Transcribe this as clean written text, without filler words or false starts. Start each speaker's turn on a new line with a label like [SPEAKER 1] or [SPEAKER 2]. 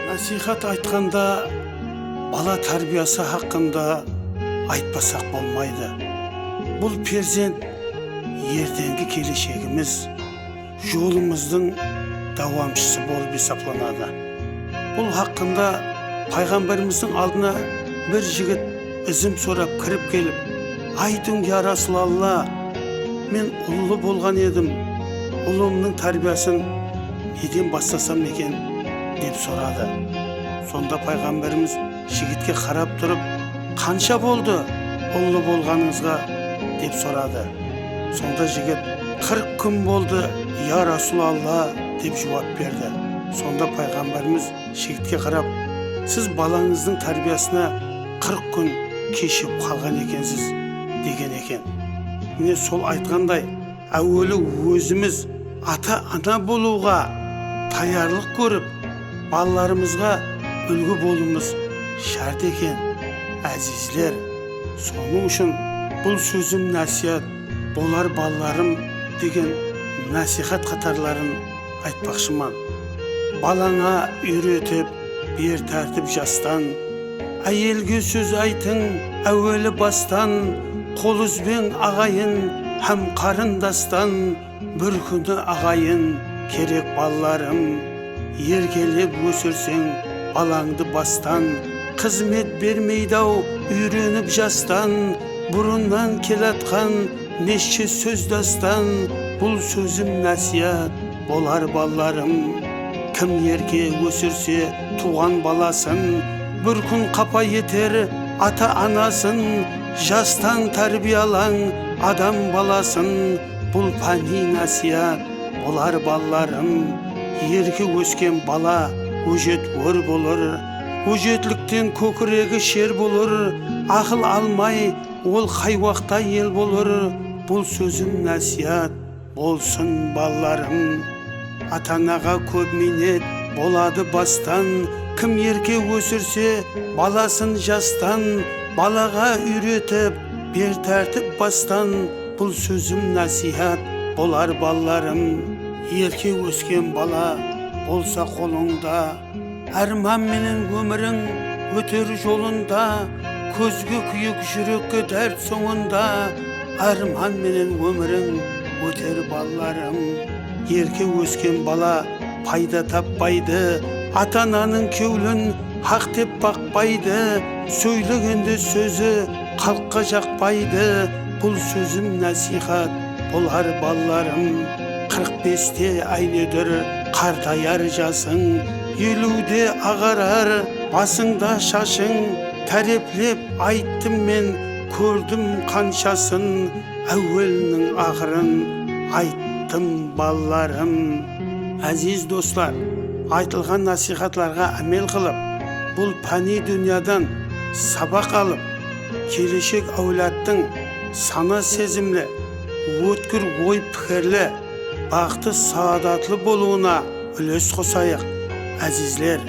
[SPEAKER 1] Насихат айтқанда бала тәрбиясы хақында айтпасақ болмайды. Бұл перзент ертеңгі келешегіміз, жолымыздың давамшысы болып есептелінеді. Бұл хақында пайғамбарымыздың алдына бір жігіт ізім сорап кіріп келіп, "Айтың я Расулалла, мен ұлы болған едім, ұлымның тәрбиясын неден бастасам екен?" деп сұрады. Сонда пайғамбарымыз жігітке қарап тұрып, "Қанша болды ұлы болғаныңызға?" деп сұрады. Сонда жігіт, "40 күн болды, я Расулалла" деп жауап берді. Сонда пайғамбарымыз жігітке қарап, "Сіз балаңыздың тәрбиясына 40 күн кешіп қалған екенсіз" деген екен. Міне сол айтқандай, әуелі өзіміз ата-ана болуға таярлық көріп, балаларымызға үлгі болуымыз шарт екен. Әзизлер, соның үшін бұл сөзім насихат болар балаларым деген насихат қатарларын айтпақшыман. Балаңа үйретіп, бер тәртіп жастан, әйелге сөз айтың әуелі бастан, қол үзбең ағайын һәм қарындастан, бір күні ағайын керек балаларым. Еркелеп өсірсең балаңды бастан, қызмет бермейді-ау үйреніп жастан, бұрыннан келатқан неше сөз дастан, бұл сөзім насихат болар балаларым. Кім ерке өсірсе туған баласын, бір күн қапа етер ата-анасын, жастан тәрбиялаң адам баласын, бұл пәни насихат болар балаларым. Ерке өскен бала өжет өр болыр, өжетліктен көкірегі шер болыр, ақыл алмай ол қай уақытта ел болыр, бұл сөзім насихат болсын балаларым. Ата-анаға көп минет болады бастан, кім ерке өсірсе баласын жастан, балаға үйретіп бер тәртіп бастан, бұл сөзім насихат болар балаларым. Ерке өскен бала болса қолыңда, арман менен өмірің өтер жолында, көзге күйік жүрекке дәрт соңында, арман менен өмірің өтер балаларым. Ерке өскен бала пайда таппайды, ата-ананың кеулін хақ деп бақпайды, сөйлегенде сөзі халыққа жақпайды, бұл сөзім насихат болар балаларым. 45-те айнедір қартаяр жасың, 50-де ағарар басыңда шашың, тәреплеп айттым мен көрдім қаншасын, әуелінің ақырын айттым балаларым. Әзиз достар, айтылған насихатларға әмел қылып, бұл пәни дүниядан сабақ алып, келешек әулеттің сана сезімлі, өткір ой пікірлі, бақытты саадатлы болуына үлес қосайық. Әзизлер,